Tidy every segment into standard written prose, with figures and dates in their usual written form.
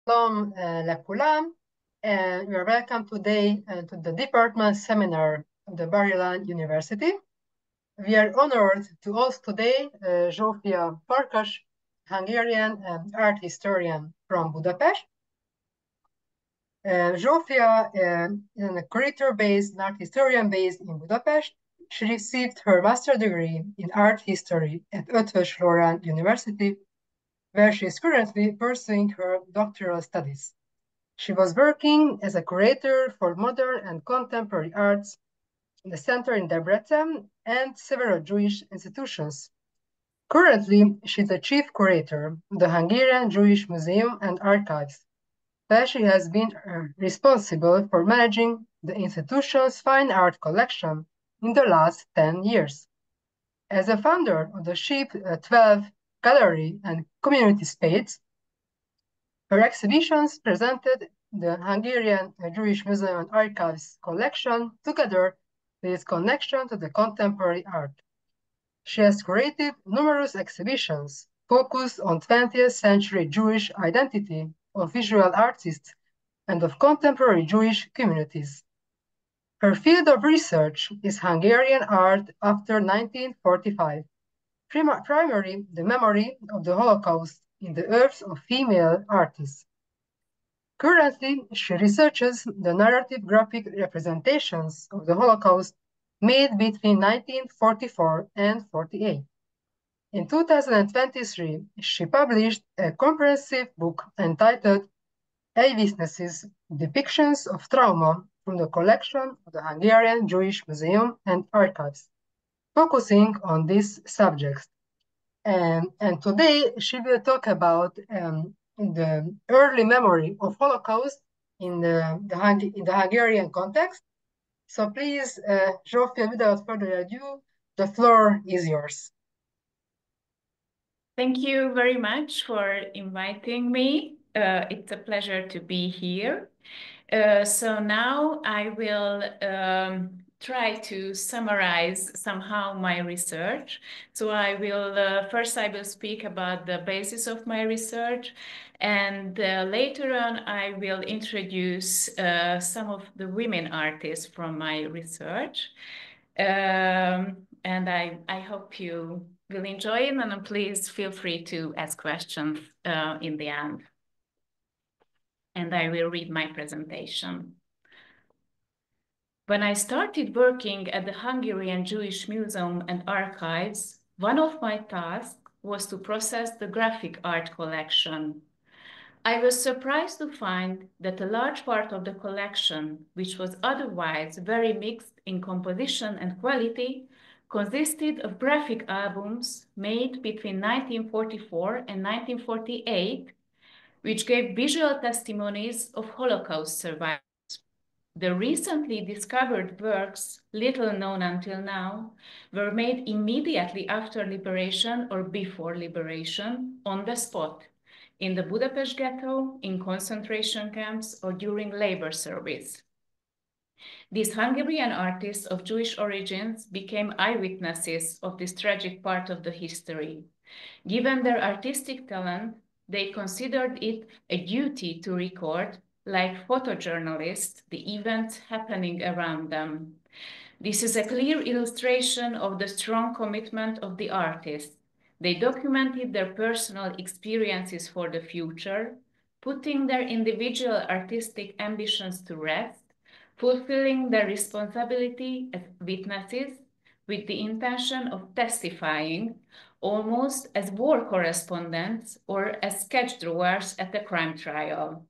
Shalom Lekulam, and you are welcome today to the department seminar of the Bar-Ilan University. We are honored to host today Zsófia Farkas, Hungarian art historian from Budapest. Zsófia is a curator-based art historian based in Budapest. She received her master's degree in art history at Eötvös Loránd University, where she is currently pursuing her doctoral studies. She was working as a curator for modern and contemporary arts in the center in Debrecen and several Jewish institutions. Currently, she's the chief curator of the Hungarian Jewish Museum and Archives, where she has been responsible for managing the institution's fine art collection in the last 10 years. As a founder of the Sheep 12 Gallery and Community Space, her exhibitions presented the Hungarian Jewish Museum and Archives collection together with its connection to the contemporary art. She has created numerous exhibitions focused on 20th century Jewish identity of visual artists and of contemporary Jewish communities. Her field of research is Hungarian art after 1945, primarily the memory of the Holocaust in the works of female artists. Currently, she researches the narrative graphic representations of the Holocaust made between 1944 and 48. In 2023, she published a comprehensive book entitled Eyewitnesses, Depictions of Trauma from the collection of the Hungarian Jewish Museum and Archives, focusing on these subjects. And today she will talk about the early memory of Holocaust in the Hungarian context. So please, Zsófia, without further ado, the floor is yours. Thank you very much for inviting me. It's a pleasure to be here. So now I will try to summarize somehow my research. So I will first I will speak about the basis of my research, and later on I will introduce some of the women artists from my research. And I hope you will enjoy it, and please feel free to ask questions in the end. And I will read my presentation. When I started working at the Hungarian Jewish Museum and Archives, one of my tasks was to process the graphic art collection. I was surprised to find that a large part of the collection, which was otherwise very mixed in composition and quality, consisted of graphic albums made between 1944 and 1948, which gave visual testimonies of Holocaust survivors. The recently discovered works, little known until now, were made immediately after liberation or before liberation, on the spot, in the Budapest ghetto, in concentration camps, or during labor service. These Hungarian artists of Jewish origins became eyewitnesses of this tragic part of the history. Given their artistic talent, they considered it a duty to record, like photojournalists, the events happening around them. This is a clear illustration of the strong commitment of the artists. They documented their personal experiences for the future, putting their individual artistic ambitions to rest, fulfilling their responsibility as witnesses with the intention of testifying, almost as war correspondents or as sketch drawers at a crime trial.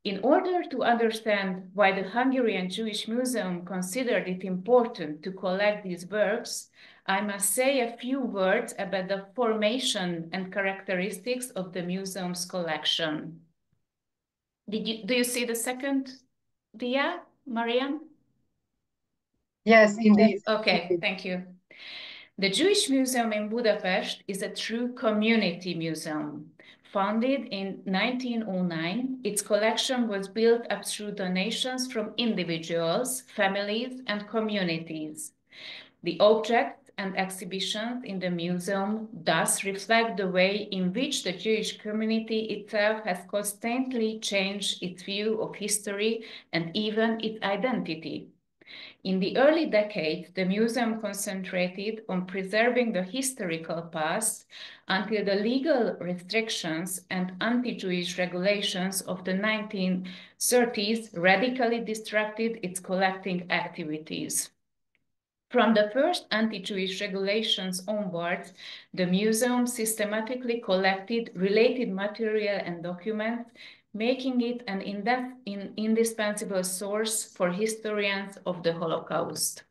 In order to understand why the Hungarian Jewish Museum considered it important to collect these works, I must say a few words about the formation and characteristics of the museum's collection. Do you see the second dia, Marianne? Yes, indeed. Okay, thank you. The Jewish Museum in Budapest is a true community museum. Founded in 1909, its collection was built up through donations from individuals, families, and communities. The objects and exhibitions in the museum thus reflect the way in which the Jewish community itself has constantly changed its view of history and even its identity. In the early decades, the museum concentrated on preserving the historical past until the legal restrictions and anti-Jewish regulations of the 1930s radically disrupted its collecting activities. From the first anti-Jewish regulations onwards, the museum systematically collected related material and documents, making it an indispensable source for historians of the Holocaust.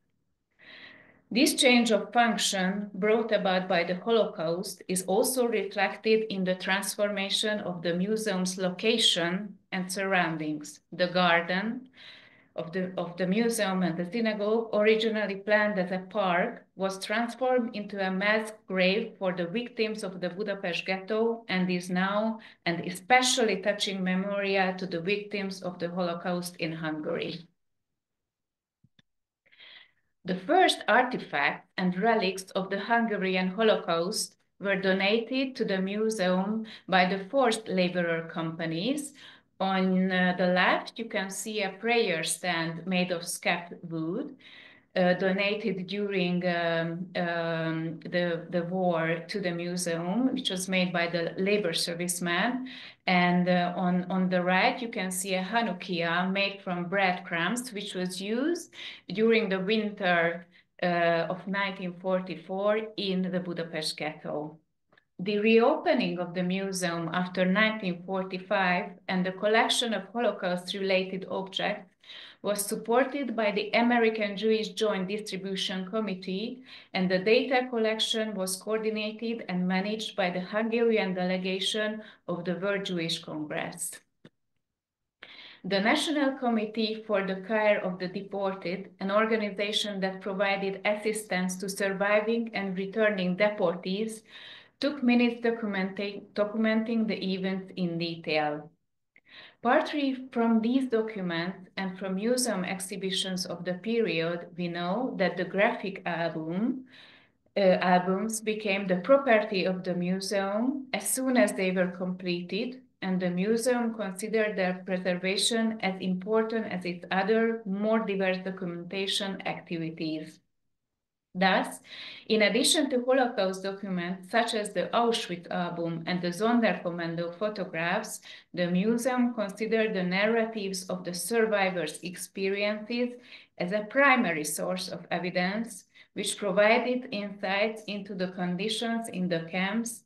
This change of function brought about by the Holocaust is also reflected in the transformation of the museum's location and surroundings. The garden of the museum and the synagogue, originally planned as a park, was transformed into a mass grave for the victims of the Budapest ghetto and is now an especially touching memorial to the victims of the Holocaust in Hungary. The first artifacts and relics of the Hungarian Holocaust were donated to the museum by the forced laborer companies. On the left, you can see a prayer stand made of scrap wood, donated during the war to the museum, which was made by the labor servicemen. And on the right, you can see a Hanukkah made from breadcrumbs, which was used during the winter of 1944 in the Budapest ghetto. The reopening of the museum after 1945 and the collection of Holocaust-related objects was supported by the American Jewish Joint Distribution Committee, and the data collection was coordinated and managed by the Hungarian delegation of the World Jewish Congress. The National Committee for the Care of the Deported, an organization that provided assistance to surviving and returning deportees, took minutes documenting the events in detail. Partly from these documents and from museum exhibitions of the period, we know that the graphic albums became the property of the museum as soon as they were completed, and the museum considered their preservation as important as its other, more diverse documentation activities. Thus, in addition to Holocaust documents such as the Auschwitz album and the Sonderkommando photographs, the museum considered the narratives of the survivors' experiences as a primary source of evidence, which provided insights into the conditions in the camps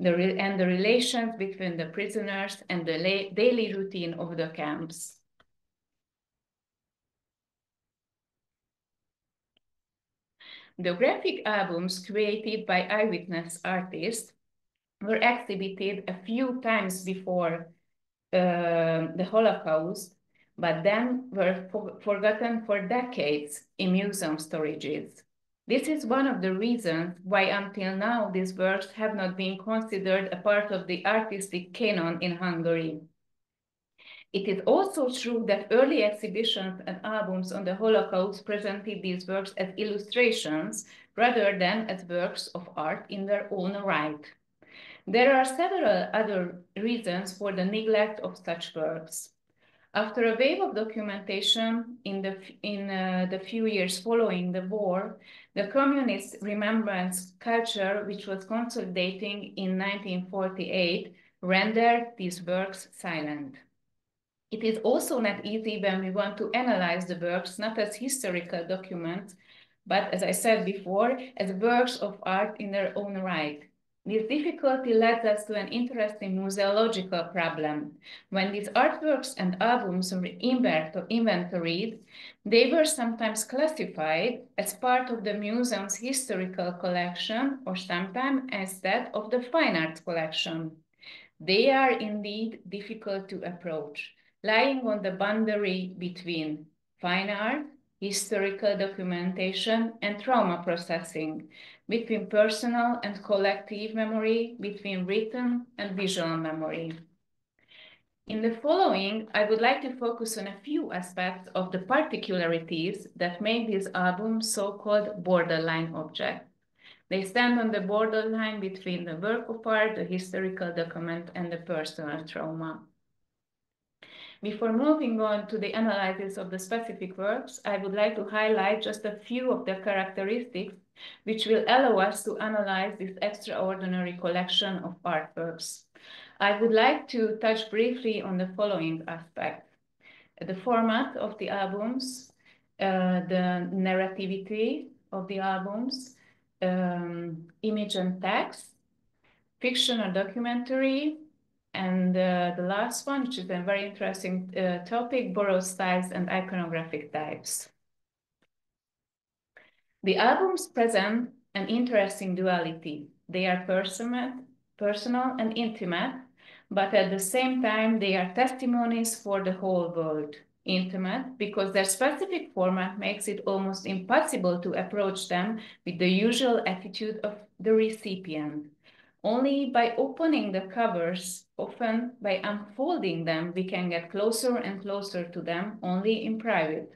and the relations between the prisoners and the daily routine of the camps. The graphic albums created by eyewitness artists were exhibited a few times before the Holocaust, but then were forgotten for decades in museum storages. This is one of the reasons why until now these works have not been considered a part of the artistic canon in Hungary. It is also true that early exhibitions and albums on the Holocaust presented these works as illustrations rather than as works of art in their own right. There are several other reasons for the neglect of such works. After a wave of documentation in the few years following the war, the communist remembrance culture, which was consolidating in 1948, rendered these works silent. It is also not easy when we want to analyze the works not as historical documents, but as I said before, as works of art in their own right. This difficulty led us to an interesting museological problem. When these artworks and albums were inventoried, they were sometimes classified as part of the museum's historical collection or sometimes as that of the fine arts collection. They are indeed difficult to approach, lying on the boundary between fine art, historical documentation, and trauma processing, between personal and collective memory, between written and visual memory. In the following, I would like to focus on a few aspects of the particularities that make these albums so-called borderline objects. They stand on the borderline between the work of art, the historical document, and the personal trauma. Before moving on to the analysis of the specific works, I would like to highlight just a few of the characteristics which will allow us to analyze this extraordinary collection of artworks. I would like to touch briefly on the following aspects: the format of the albums, the narrativity of the albums, image and text, fiction or documentary, and the last one, which is a very interesting topic, borrowed styles and iconographic types. The albums present an interesting duality. They are personal and intimate, but at the same time, they are testimonies for the whole world. Intimate because their specific format makes it almost impossible to approach them with the usual attitude of the recipient. Only by opening the covers, often by unfolding them, we can get closer and closer to them, only in private.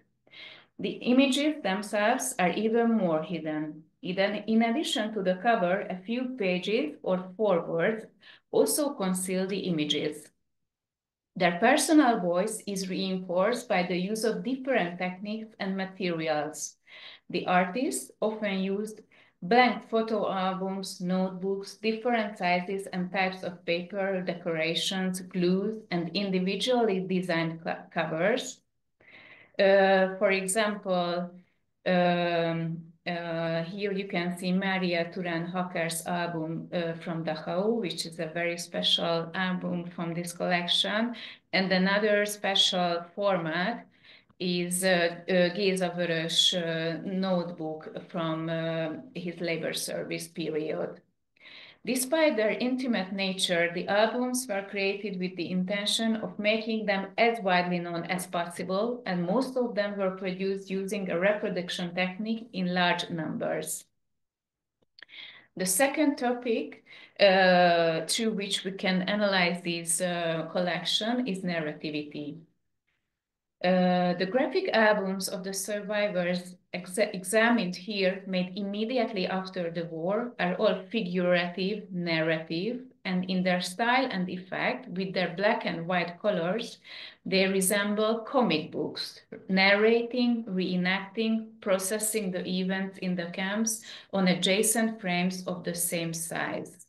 The images themselves are even more hidden. In addition to the cover, a few pages or forewords also conceal the images. Their personal voice is reinforced by the use of different techniques and materials. The artists often used blank photo albums, notebooks, different sizes and types of paper, decorations, glues, and individually designed covers. For example, here you can see Maria Turán Haker's album from Dachau, which is a very special album from this collection. And another special format is Géza Vörös notebook from his labor service period. Despite their intimate nature, the albums were created with the intention of making them as widely known as possible, and most of them were produced using a reproduction technique in large numbers. The second topic through which we can analyze this collection is narrativity. The graphic albums of the survivors examined here, made immediately after the war, are all figurative, narrative, and in their style and effect, with their black and white colors, they resemble comic books, narrating, reenacting, processing the events in the camps on adjacent frames of the same size.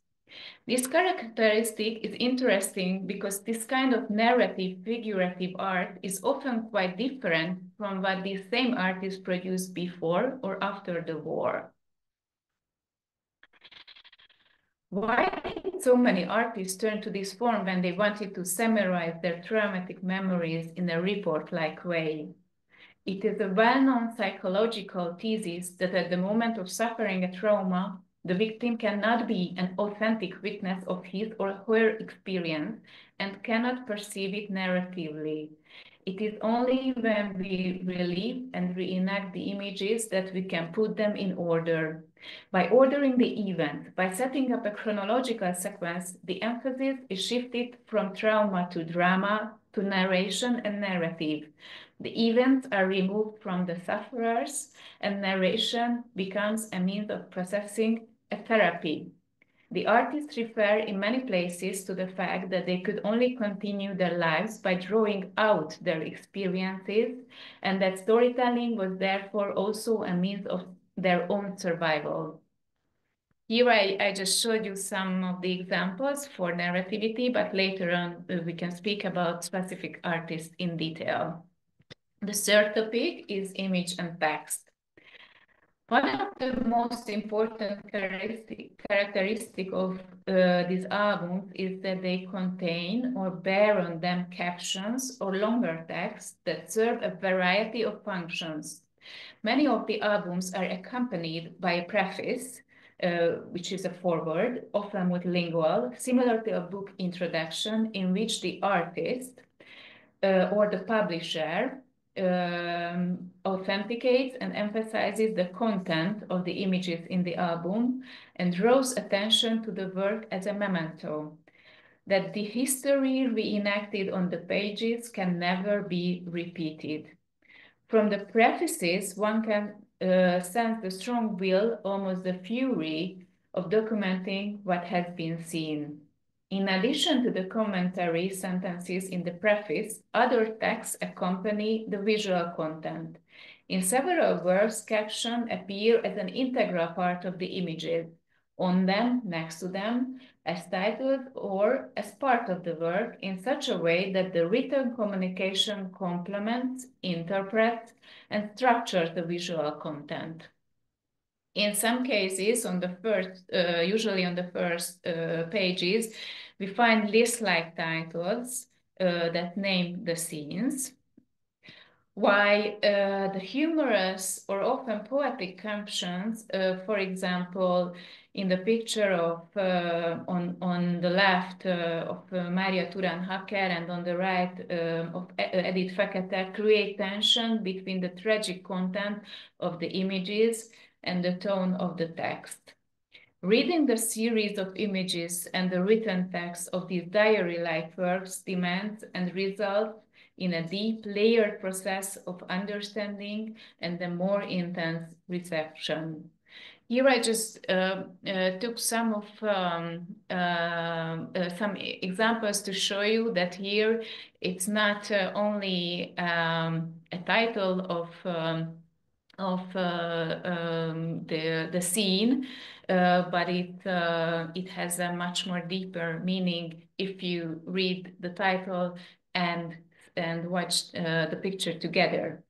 This characteristic is interesting because this kind of narrative, figurative art is often quite different from what these same artists produced before or after the war. Why did so many artists turn to this form when they wanted to summarize their traumatic memories in a report-like way? It is a well-known psychological thesis that at the moment of suffering a trauma, the victim cannot be an authentic witness of his or her experience and cannot perceive it narratively. It is only when we relive and reenact the images that we can put them in order. By ordering the event, by setting up a chronological sequence, the emphasis is shifted from trauma to drama, to narration and narrative. The events are removed from the sufferers, and narration becomes a means of processing, a therapy. The artists refer in many places to the fact that they could only continue their lives by drawing out their experiences, and that storytelling was therefore also a means of their own survival. Here I just showed you some of the examples for narrativity, but later on we can speak about specific artists in detail. The third topic is image and text. One of the most important characteristic of these albums is that they contain or bear on them captions or longer texts that serve a variety of functions. Many of the albums are accompanied by a preface, which is a foreword, often multilingual, similar to a book introduction in which the artist or the publisher authenticates and emphasizes the content of the images in the album and draws attention to the work as a memento. that the history reenacted on the pages can never be repeated. From the prefaces, one can sense the strong will, almost the fury, of documenting what has been seen. In addition to the commentary sentences in the preface, other texts accompany the visual content. In several works, captions appear as an integral part of the images, on them, next to them, as titles or as part of the work in such a way that the written communication complements, interprets, and structures the visual content. In some cases, on the first, usually on the first pages, we find list-like titles that name the scenes, while the humorous or often poetic captions, for example, in the picture of on the left of Mária Turán-Hacker and on the right of Edith Fekete, create tension between the tragic content of the images and the tone of the text. Reading the series of images and the written text of these diary-like works demands and results in a deep, layered process of understanding and a more intense reception. Here I just took some examples to show you that here it's not only a title of the scene, but it has a much more deeper meaning if you read the title and watch the picture together.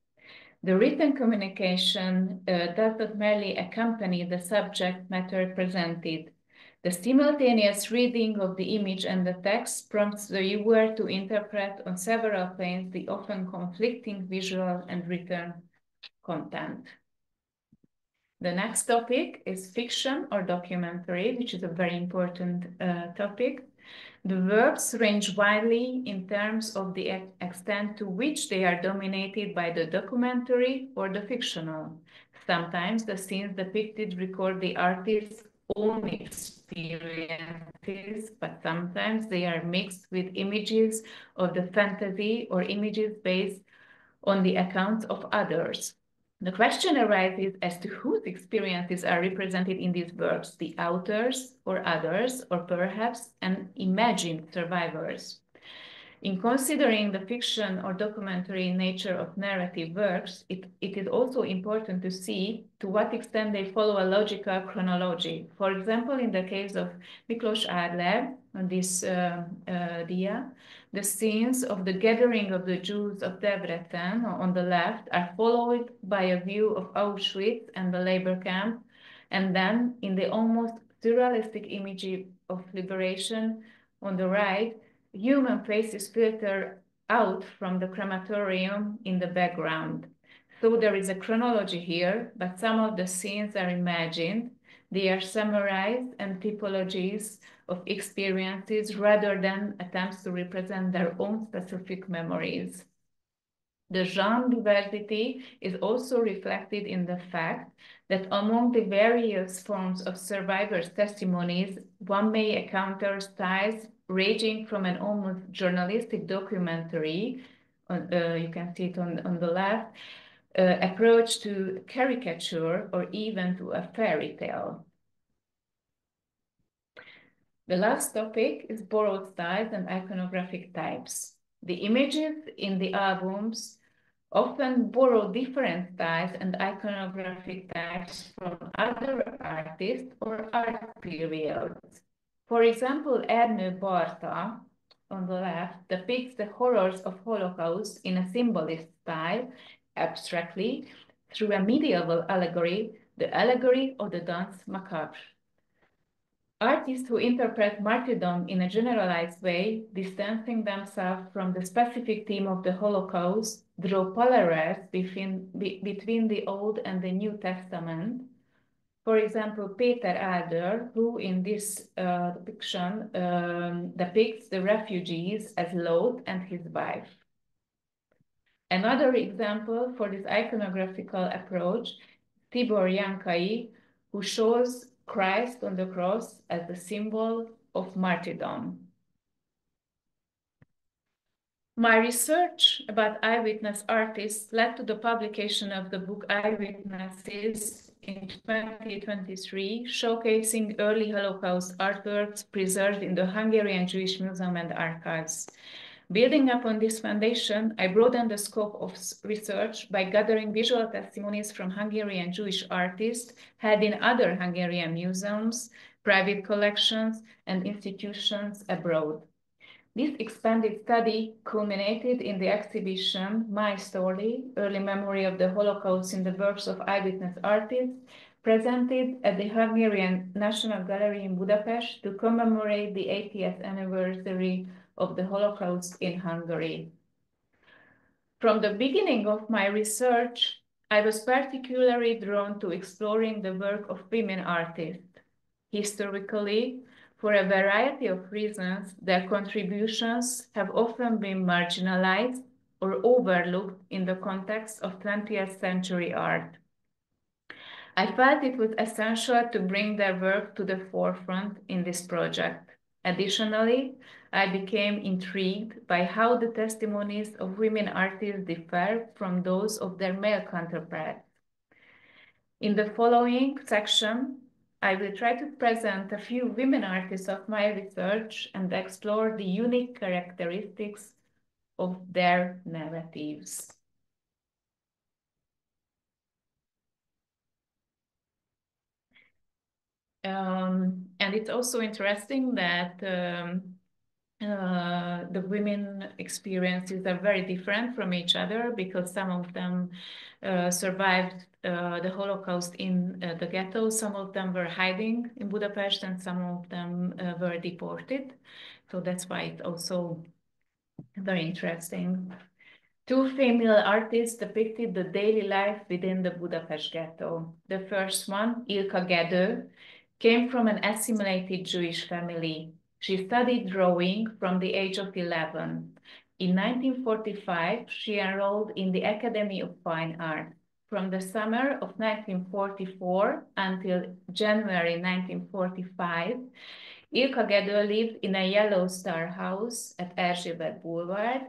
The written communication does not merely accompany the subject matter presented. The simultaneous reading of the image and the text prompts the viewer to interpret on several planes the often conflicting visual and written content. The next topic is fiction or documentary, which is a very important topic. The works range widely in terms of the extent to which they are dominated by the documentary or the fictional. Sometimes the scenes depicted record the artist's own experiences, but sometimes they are mixed with images of the fantasy or images based on the accounts of others. The question arises as to whose experiences are represented in these works, the authors or others, or perhaps an imagined survivors. In considering the fiction or documentary nature of narrative works, it is also important to see to what extent they follow a logical chronology. For example, in the case of Miklós Adler, on this dia, the scenes of the gathering of the Jews of Debrecen on the left are followed by a view of Auschwitz and the labor camp, and then in the almost surrealistic image of liberation on the right, human faces filter out from the crematorium in the background. So there is a chronology here, but some of the scenes are imagined. They are summarized and typologies of experiences rather than attempts to represent their own specific memories. The genre diversity is also reflected in the fact that among the various forms of survivors' testimonies, one may encounter styles ranging from an almost journalistic documentary, you can see it on the left, approach to caricature or even to a fairy tale. The last topic is borrowed styles and iconographic types. The images in the albums often borrow different styles and iconographic types from other artists or art periods. For example, Ernő Barta, on the left, depicts the horrors of Holocaust in a symbolist style, abstractly, through a medieval allegory, the allegory of the Danse Macabre. Artists who interpret martyrdom in a generalized way, distancing themselves from the specific theme of the Holocaust, draw parallels between the Old and the New Testament. For example, Peter Adler, who in this depiction depicts the refugees as Lot and his wife. Another example for this iconographical approach, Tibor Jankai, who shows Christ on the cross as the symbol of martyrdom. My research about eyewitness artists led to the publication of the book Eyewitnesses in 2023, showcasing early Holocaust artworks preserved in the Hungarian Jewish Museum and Archives. Building upon this foundation, I broadened the scope of research by gathering visual testimonies from Hungarian Jewish artists held in other Hungarian museums, private collections, and institutions abroad. This expanded study culminated in the exhibition My Story, Early Memory of the Holocaust in the Works of Eyewitness Artists, presented at the Hungarian National Gallery in Budapest to commemorate the 80th anniversary of the Holocaust in Hungary. From the beginning of my research, I was particularly drawn to exploring the work of women artists. Historically, for a variety of reasons, their contributions have often been marginalized or overlooked in the context of 20th century art. I felt it was essential to bring their work to the forefront in this project. Additionally, I became intrigued by how the testimonies of women artists differ from those of their male counterparts. In the following section, I will try to present a few women artists of my research and explore the unique characteristics of their narratives. And it's also interesting that the women experiences are very different from each other because some of them survived the Holocaust in the ghetto. Some of them were hiding in Budapest and some of them were deported. So that's why it's also very interesting. Two female artists depicted the daily life within the Budapest ghetto. The first one, Ilka Gedő, came from an assimilated Jewish family. She studied drawing from the age of 11. In 1945, she enrolled in the Academy of Fine Art. From the summer of 1944 until January 1945, Ilka Gedő lived in a yellow star house at Erzsébet Boulevard.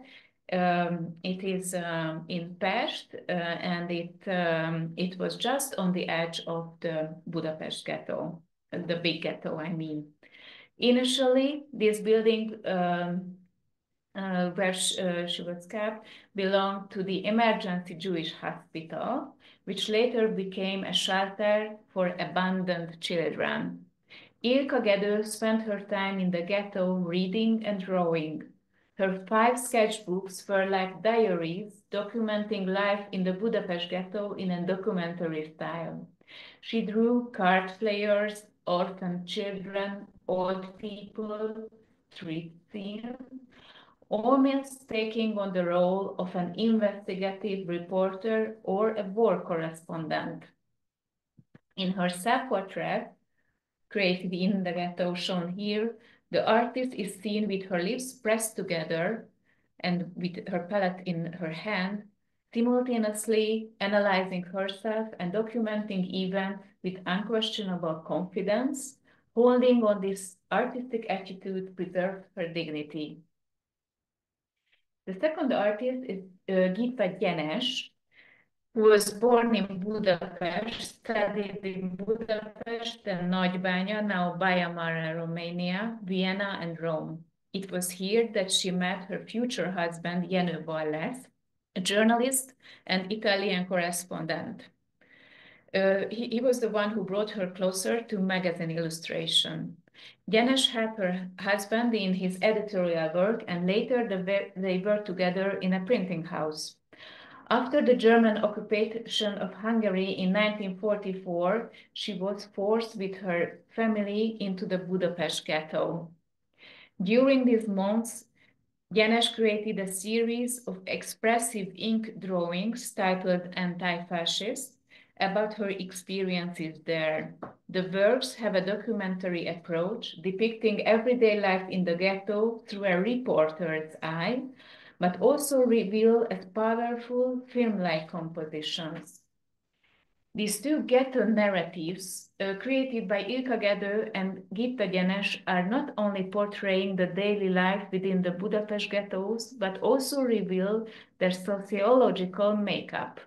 It is in Pest, and it was just on the edge of the Budapest ghetto, the big ghetto, I mean. Initially, this building where she was kept belonged to the Emergency Jewish Hospital, which later became a shelter for abandoned children. Ilka Gedő spent her time in the ghetto reading and drawing. Her 5 sketchbooks were like diaries documenting life in the Budapest ghetto in a documentary style. She drew card players, orphan children, old people, street scenes, almost taking on the role of an investigative reporter or a war correspondent. In her self-portrait, created in the ghetto shown here, the artist is seen with her lips pressed together and with her palette in her hand, simultaneously analyzing herself and documenting events with unquestionable confidence. Holding on this artistic attitude preserves her dignity. The second artist is Gita Gyenes, who was born in Budapest, studied in Budapest and Nagybánya, now Baia Mare, Romania, Vienna, and Rome. It was here that she met her future husband, Jenő Balles, a journalist and Italian correspondent. He was the one who brought her closer to magazine illustration. Gyenes helped her husband in his editorial work, and later they worked together in a printing house. After the German occupation of Hungary in 1944, she was forced with her family into the Budapest ghetto. During these months, Gyenes created a series of expressive ink drawings titled Anti-Fascist about her experiences there. The works have a documentary approach, depicting everyday life in the ghetto through a reporter's eye, but also reveal as powerful film-like compositions. These two ghetto narratives created by Ilka Gedő and Gitta Gyenes are not only portraying the daily life within the Budapest ghettos, but also reveal their sociological makeup.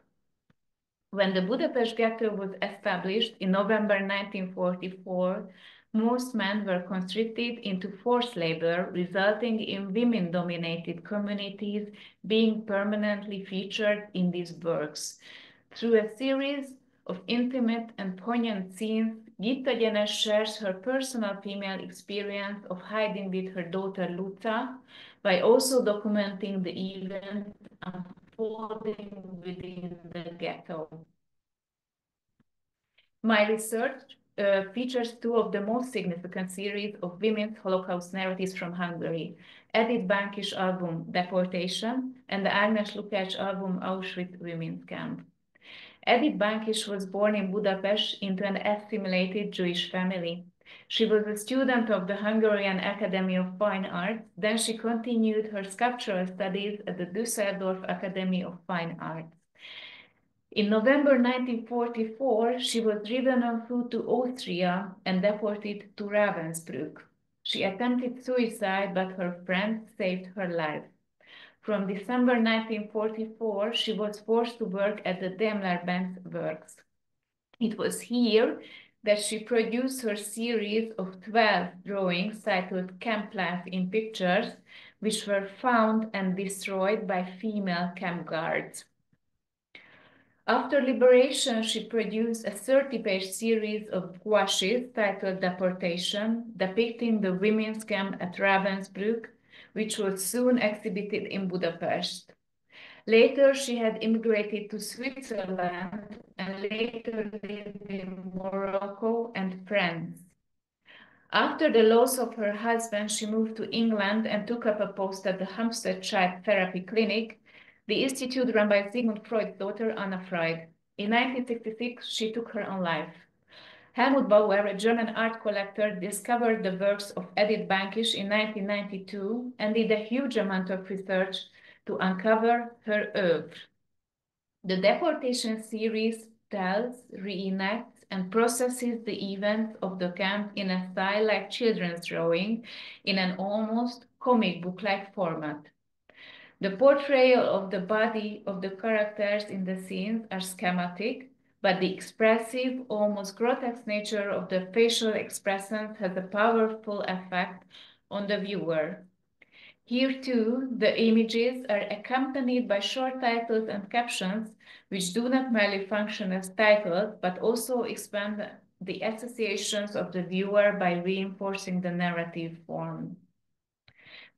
When the Budapest ghetto was established in November 1944, most men were conscripted into forced labor, resulting in women-dominated communities being permanently featured in these works. Through a series of intimate and poignant scenes, Gitta Gyenes shares her personal female experience of hiding with her daughter Luca, by also documenting the events unfolding within the ghetto. My research features two of the most significant series of women's Holocaust narratives from Hungary, Edith Banki's album Deportation and the Ágnes Lukács album Auschwitz Women's Camp. Edith Bankis was born in Budapest into an assimilated Jewish family. She was a student of the Hungarian Academy of Fine Arts. Then she continued her sculptural studies at the Düsseldorf Academy of Fine Arts. In November 1944, she was driven on foot to Austria and deported to Ravensbrück. She attempted suicide, but her friend saved her life. From December 1944, she was forced to work at the Daimler-Benz works. It was here that she produced her series of 12 drawings titled Camp Life in Pictures, which were found and destroyed by female camp guards. After liberation, she produced a 30-page series of gouaches titled Deportation, depicting the women's camp at Ravensbrück, which was soon exhibited in Budapest. Later, she had immigrated to Switzerland and later lived in Morocco and France. After the loss of her husband, she moved to England and took up a post at the Hampstead Child Therapy Clinic, the institute run by Sigmund Freud's daughter, Anna Freud. In 1966, she took her own life. Helmut Bauer, a German art collector, discovered the works of Edith Bankis in 1992 and did a huge amount of research to uncover her oeuvre. The Deportation series tells, reenacts, and processes the events of the camp in a style like children's drawing, in an almost comic book-like format. The portrayal of the body of the characters in the scenes are schematic, but the expressive, almost grotesque nature of the facial expressions has a powerful effect on the viewer. Here too, the images are accompanied by short titles and captions, which do not merely function as titles, but also expand the associations of the viewer by reinforcing the narrative form.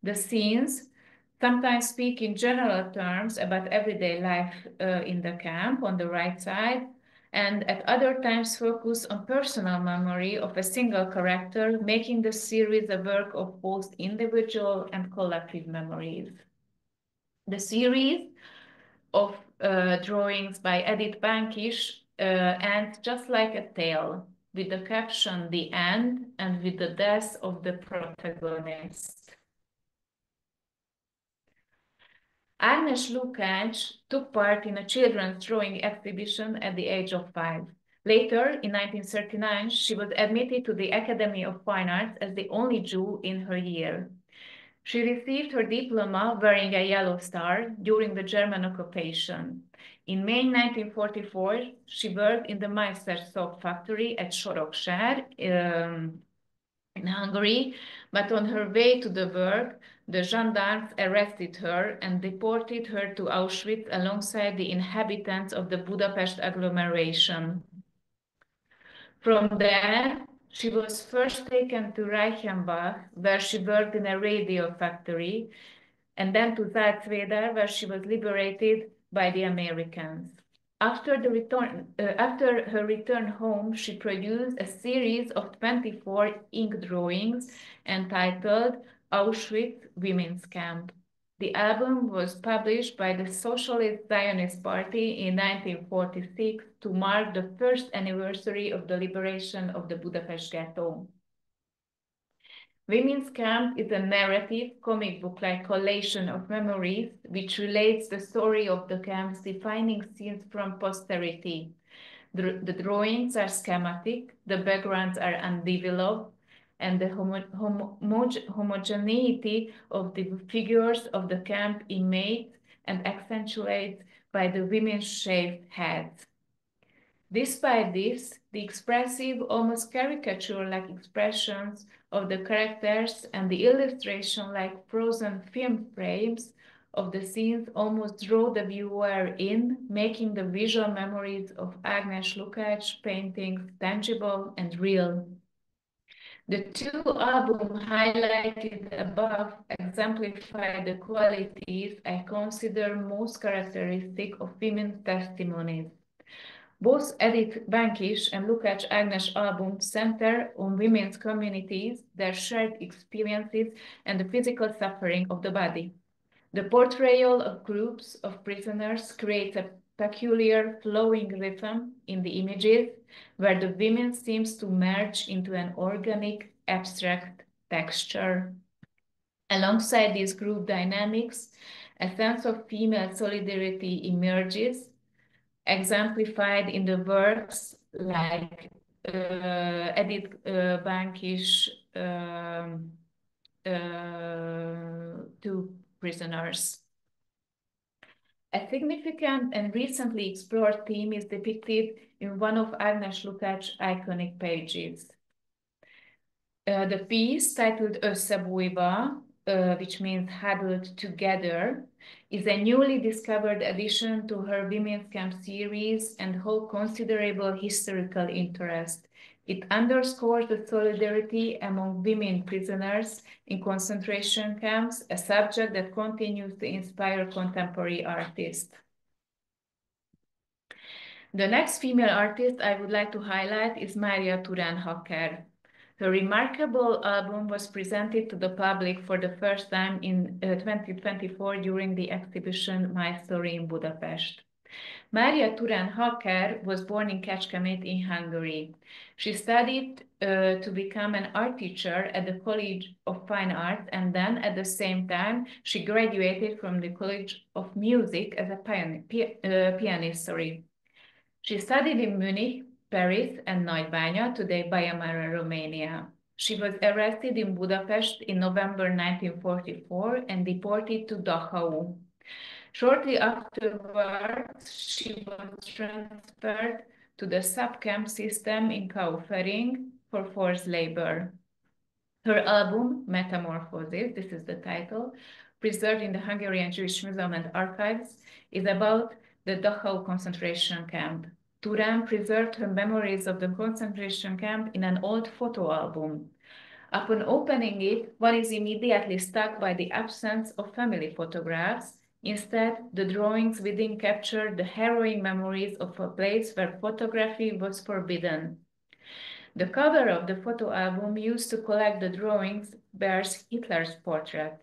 The scenes sometimes speak in general terms about everyday life in the camp on the right side, and at other times focus on personal memory of a single character, making the series a work of both individual and collective memories. The series of drawings by Edith Bankis ends just like a tale, with the caption "The End" and with the death of the protagonist. Ágnes Lukács took part in a children's drawing exhibition at the age of 5. Later, in 1939, she was admitted to the Academy of Fine Arts as the only Jew in her year. She received her diploma wearing a yellow star during the German occupation. In May 1944, she worked in the Meister soap factory at Sorokság in Hungary, but on her way to the work, the gendarmes arrested her and deported her to Auschwitz alongside the inhabitants of the Budapest agglomeration. From there, she was first taken to Reichenbach, where she worked in a radio factory, and then to Salzwedel, where she was liberated by the Americans. After her return home, she produced a series of 24 ink drawings entitled Auschwitz Women's Camp. The album was published by the Socialist Zionist Party in 1946 to mark the first anniversary of the liberation of the Budapest ghetto. Women's Camp is a narrative, comic book-like collation of memories which relates the story of the camp's defining scenes from posterity. The drawings are schematic, the backgrounds are undeveloped, and the homogeneity of the figures of the camp imitates and accentuates by the women's shaved heads. Despite this, the expressive, almost caricature-like expressions of the characters and the illustration-like frozen film frames of the scenes almost draw the viewer in, making the visual memories of Agnes Lukács paintings tangible and real. The two albums highlighted above exemplify the qualities I consider most characteristic of women's testimonies. Both Edith Bankish and Lukács Ágnes albums center on women's communities, their shared experiences, and the physical suffering of the body. The portrayal of groups of prisoners creates a peculiar flowing rhythm in the images, where the women seems to merge into an organic, abstract texture. Alongside these group dynamics, a sense of female solidarity emerges, exemplified in the works like Edith Bankish, Two Prisoners. A significant and recently explored theme is depicted in one of Agnes Lukács' iconic pages. The piece, titled Összebújva, which means huddled together, is a newly discovered addition to her Women's Camp series and holds considerable historical interest. It underscores the solidarity among women prisoners in concentration camps, a subject that continues to inspire contemporary artists. The next female artist I would like to highlight is Mária Turán-Hacker. Her remarkable album was presented to the public for the first time in 2024 during the exhibition My Story in Budapest. Mária Turán-Hacker was born in Kecskemét in Hungary. She studied to become an art teacher at the College of Fine Arts, and then at the same time she graduated from the College of Music as a pianist. She studied in Munich, Paris, and Nagybánya, today Baia Romania. She was arrested in Budapest in November 1944 and deported to Dachau. Shortly afterwards, she was transferred to the sub-camp system in Kaufering for forced labor. Her album, Metamorphosis, this is the title, preserved in the Hungarian Jewish Museum and Archives, is about the Dachau concentration camp. Turán preserved her memories of the concentration camp in an old photo album. Upon opening it, one is immediately struck by the absence of family photographs. Instead, the drawings within capture the harrowing memories of a place where photography was forbidden. The cover of the photo album used to collect the drawings bears Hitler's portrait.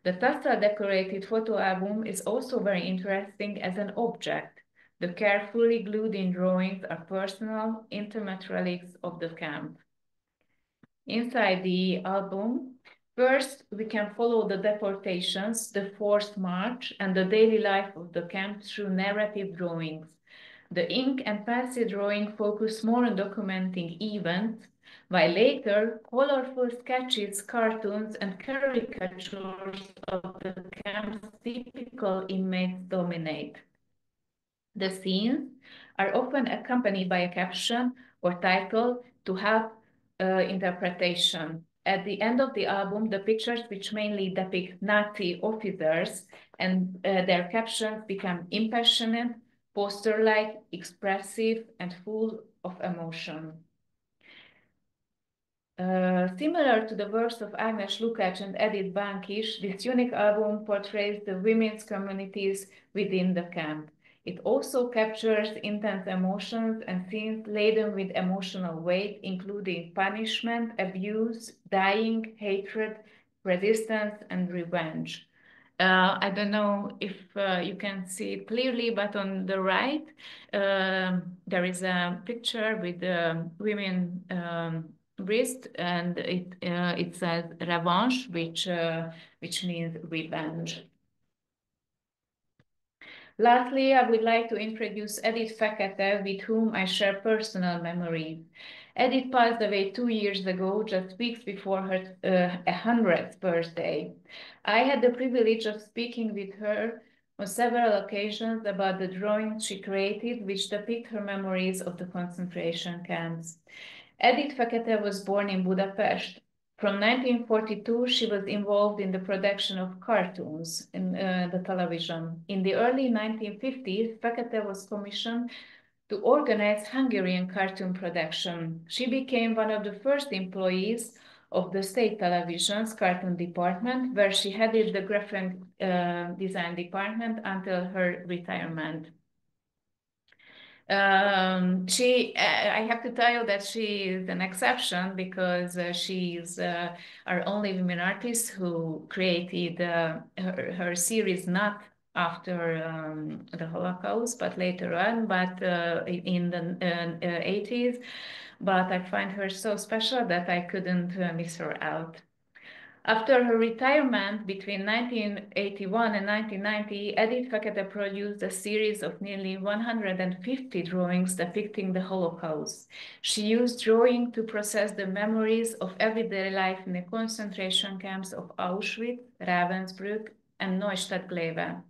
The tassel-decorated photo album is also very interesting as an object. The carefully glued-in drawings are personal, intimate relics of the camp. Inside the album, first we can follow the deportations, the forced march, and the daily life of the camp through narrative drawings. The ink and pencil drawing focus more on documenting events, while later, colorful sketches, cartoons, and caricatures of the camp's typical inmates dominate. The scenes are often accompanied by a caption or title to help interpretation. At the end of the album, the pictures, which mainly depict Nazi officers and their captions, become impassioned, poster-like, expressive, and full of emotion. Similar to the works of Agnes Lukács and Edith Bankish, this unique album portrays the women's communities within the camp. It also captures intense emotions and scenes laden with emotional weight, including punishment, abuse, dying, hatred, resistance, and revenge. I don't know if you can see it clearly, but on the right, there is a picture with the women wrist, and it says revanche, which means revenge. Lastly, I would like to introduce Edith Fekete, with whom I share personal memory. Edith passed away 2 years ago, just weeks before her 100th birthday. I had the privilege of speaking with her on several occasions about the drawings she created, which depict her memories of the concentration camps. Edith Fekete was born in Budapest. From 1942, she was involved in the production of cartoons in the television. In the early 1950s, Fekete was commissioned to organize Hungarian cartoon production. She became one of the first employees of the state television's cartoon department, where she headed the graphic design department until her retirement. I have to tell you that she is an exception, because she is our only women artist who created her series not after the Holocaust, but later on, but in the 80s. But I find her so special that I couldn't miss her out. After her retirement between 1981 and 1990, Edith Fekete produced a series of nearly 150 drawings depicting the Holocaust. She used drawing to process the memories of everyday life in the concentration camps of Auschwitz, Ravensbrück, and Neustadt-Glewe.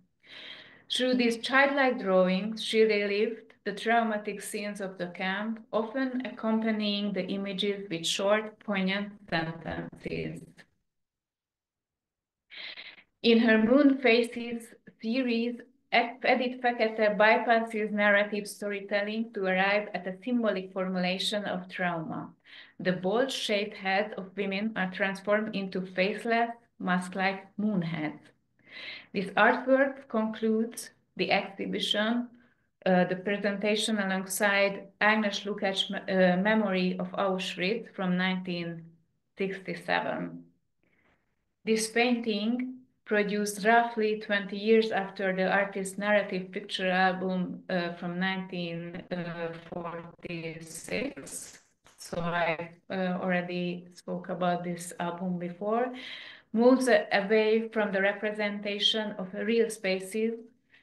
Through these childlike drawings, she relived the traumatic scenes of the camp, often accompanying the images with short, poignant sentences. In her Moon Faces series, Edith Fekete bypasses narrative storytelling to arrive at a symbolic formulation of trauma. The bowl-shaped heads of women are transformed into faceless, mask-like moon heads. This artwork concludes the exhibition, the presentation alongside Agnes Lukács' Memory of Auschwitz from 1967. This painting, produced roughly 20 years after the artist's narrative picture album from 1946. So I already spoke about this album before, moves away from the representation of real spaces,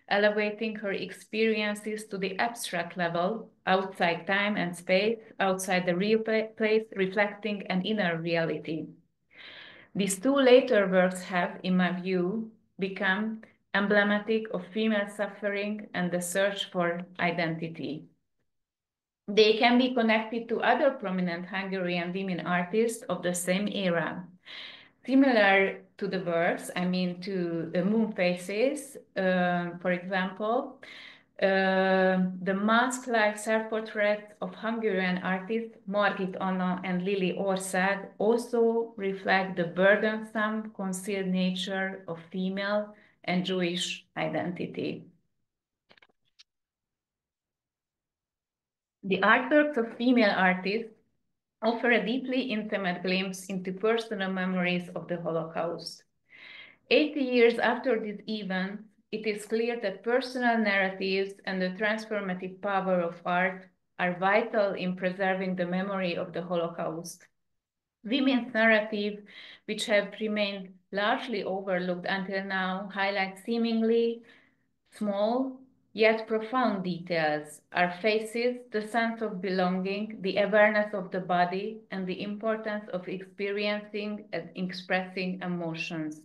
elevating her experiences to the abstract level, outside time and space, outside the real place, reflecting an inner reality. These two later works have, in my view, become emblematic of female suffering and the search for identity. They can be connected to other prominent Hungarian women artists of the same era. Similar to the works, I mean to the Moon Faces, for example, the mask-like self-portraits of Hungarian artists Margit Anna and Lili Ország also reflect the burdensome, concealed nature of female and Jewish identity. The artworks of female artists offer a deeply intimate glimpse into personal memories of the Holocaust. 80 years after this event, it is clear that personal narratives and the transformative power of art are vital in preserving the memory of the Holocaust. Women's narratives, which have remained largely overlooked until now, highlight seemingly small yet profound details: our faces, the sense of belonging, the awareness of the body, and the importance of experiencing and expressing emotions.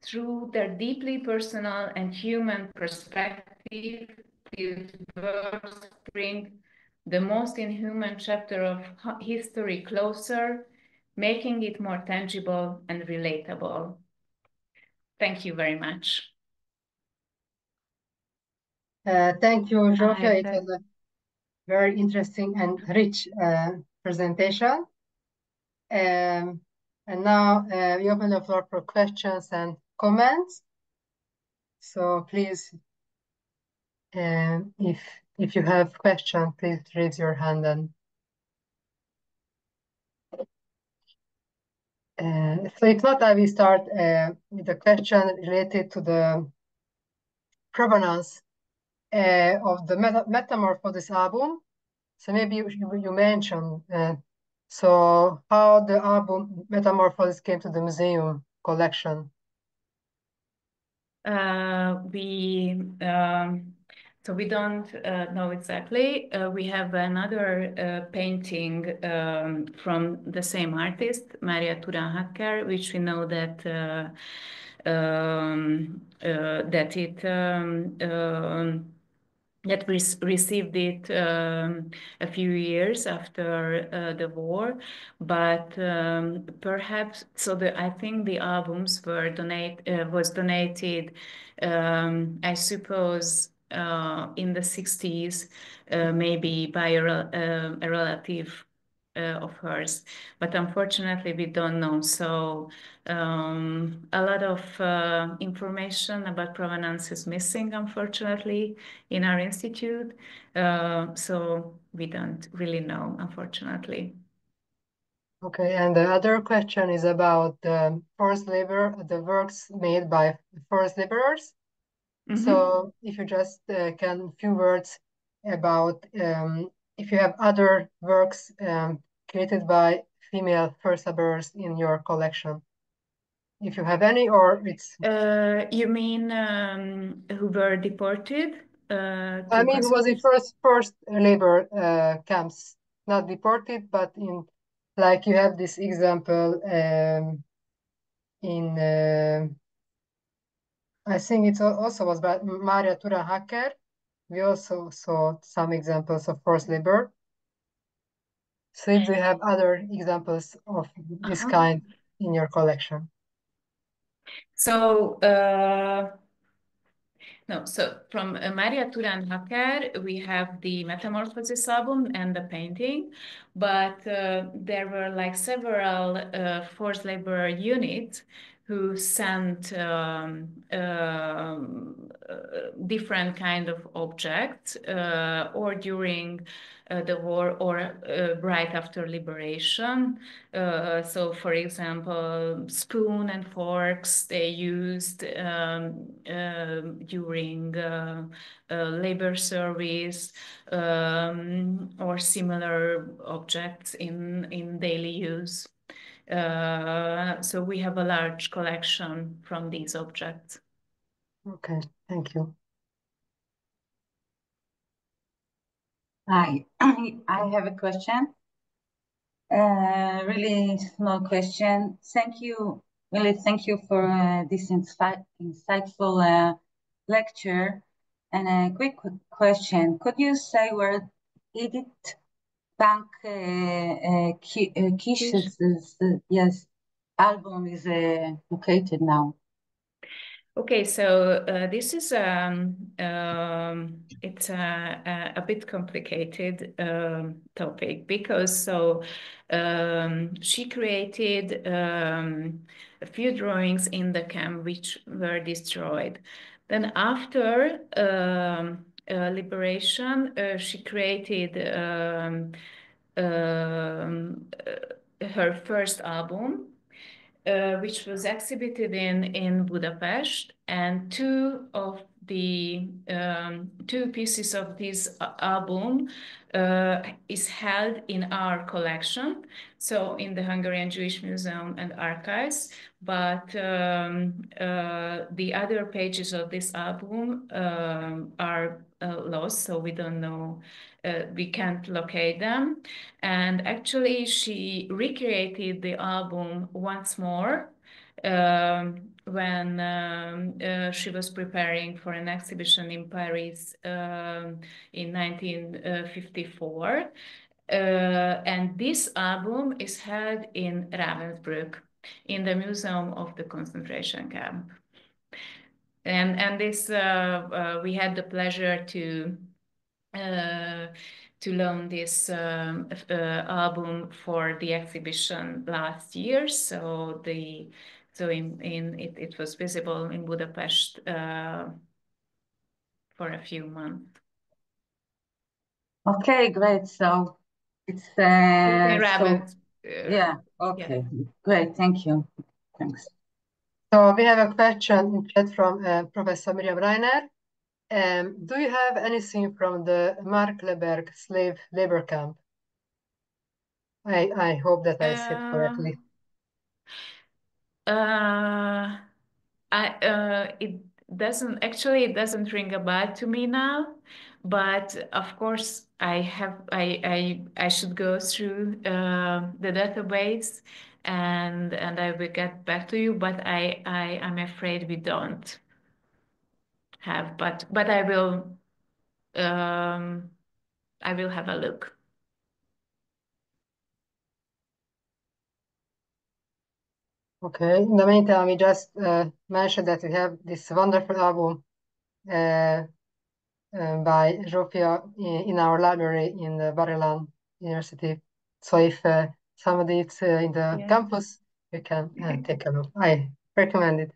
Through their deeply personal and human perspective, these works bring the most inhuman chapter of history closer, making it more tangible and relatable. Thank you very much. Thank you, Zsófia. It was a very interesting and rich presentation. And now we open the floor for questions and comments. So please, if you have questions, please raise your hand. And so if not, I will start with a question related to the provenance of the Metamorphosis album. So maybe you mentioned so how the album Metamorphosis came to the museum collection. We so we don't know exactly. We have another painting from the same artist, Maria Turan-Hacker, which we know that that we received it a few years after the war, but perhaps I think the albums were was donated, I suppose, in the 60s, maybe by a relative of hers, but unfortunately we don't know. So a lot of information about provenance is missing, unfortunately, in our institute. So we don't really know, unfortunately. Okay, and the other question is about forced labor, the works made by forced laborers. So if you just can, few words about if you have other works created by female forced laborers in your collection. If you have any, or it's... You mean who were deported I to mean, who was in concentration? first labor camps, not deported, but in, like you have this example in, I think it also was by Maria Turan-Hacker. We also saw some examples of forced labor. So if you have other examples of this kind in your collection. So no, so from Maria Turan-Hacker, we have the Metamorphosis album and the painting, but there were like several forced labor units who sent different kind of objects or during the war or right after liberation. So, for example, spoon and forks they used during labor service or similar objects in daily use. So we have a large collection from these objects. Okay, thank you. Hi, I have a question. Really small question. Thank you, really thank you for this insightful lecture. And a quick question. Could you say where Edith Bank Kish's yes, album is located now? Okay, so this is it's a bit complicated topic because she created a few drawings in the camp which were destroyed. Then after liberation, she created her first album, which was exhibited in Budapest, and two pieces of this album is held in our collection, so in the Hungarian Jewish Museum and Archives. But the other pages of this album are lost, so we don't know. We can't locate them. And actually, she recreated the album once more when she was preparing for an exhibition in Paris in 1954. And this album is held in Ravensbrück, in the Museum of the Concentration Camp. And this we had the pleasure to loan this album for the exhibition last year. So it was visible in Budapest for a few months. Okay, great. So it's yeah. Okay, yeah. Great. Thank you. Thanks. So we have a question in chat from Professor Miriam Reiner. Do you have anything from the Markkleeberg slave labor camp? I hope that I said correctly. doesn't ring a bell to me now, but of course I should go through the database and I will get back to you, but I'm afraid we don't have, but I will have a look. Okay, in the meantime, we just mentioned that we have this wonderful album by Zsófia in our library in the Barilan University. So if somebody is in the campus, you can take a look. I recommend it.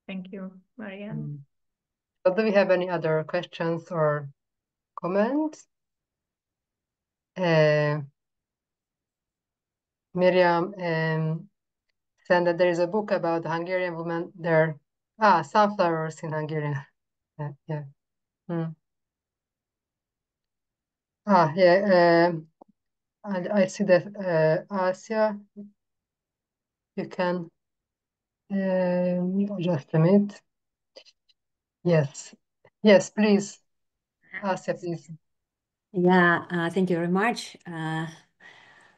Thank you, Marianne. So do we have any other questions or comments? Miriam said that there is a book about the Hungarian woman there. Sunflowers in Hungarian. Yeah. Yeah. I see that Asia, you can just a minute. Yes. Yes, please. Asia, please. Yeah, thank you very much.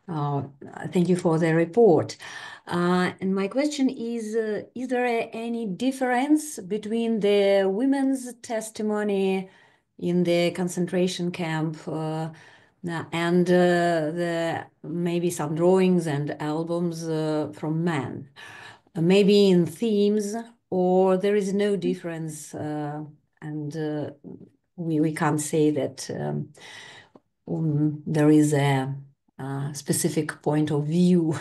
Thank you for the report. And my question is there any difference between the women's testimony in the concentration camp and the maybe some drawings and albums from men? Maybe in themes, or there is no difference, and we can't say that there is a specific point of view.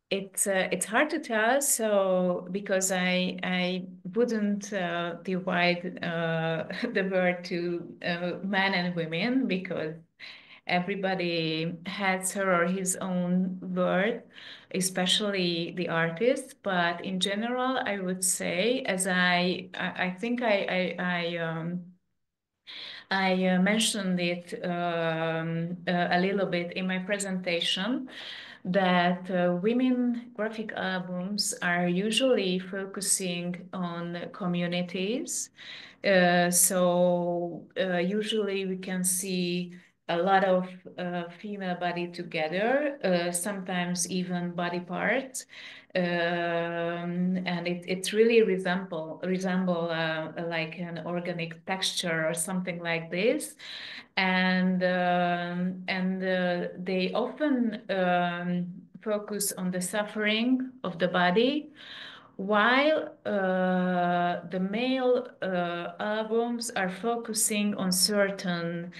It's hard to tell, so because I wouldn't divide the word to men and women, because everybody has her or his own word, especially the artist. But in general, I would say, as I think I mentioned it a little bit in my presentation, that women graphic albums are usually focusing on communities. So usually we can see a lot of female body together, sometimes even body parts. And it really resemble like an organic texture or something like this. And they often focus on the suffering of the body, while the male albums are focusing on certain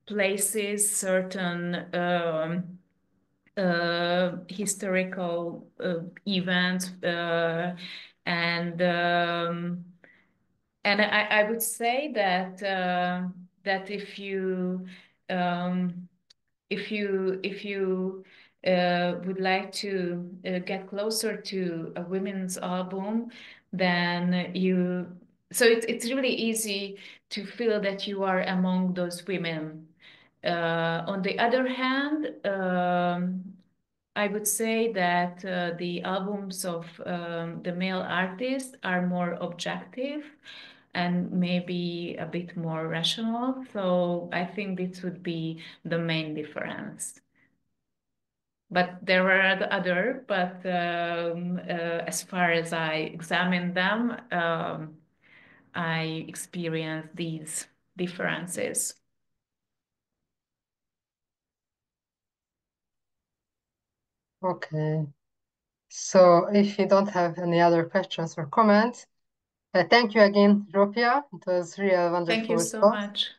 places, certain historical events, and I would say that that if you would like to get closer to a women's album, then so it's really easy to feel that you are among those women. On the other hand, I would say that the albums of the male artists are more objective and maybe a bit more rational. So I think this would be the main difference. But there are the other, but as far as I examine them, I experience these differences. Okay. So if you don't have any other questions or comments, thank you again, Zsófia. It was really wonderful. Thank you so much.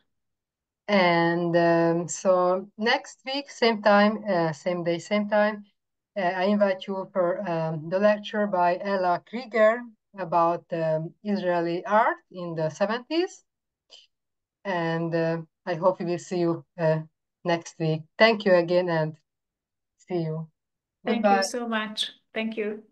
And so next week, same time, same day, same time, I invite you for the lecture by Ella Krieger about Israeli art in the 70s. And I hope we will see you next week. Thank you again and see you. Thank Goodbye. you so much. Thank you.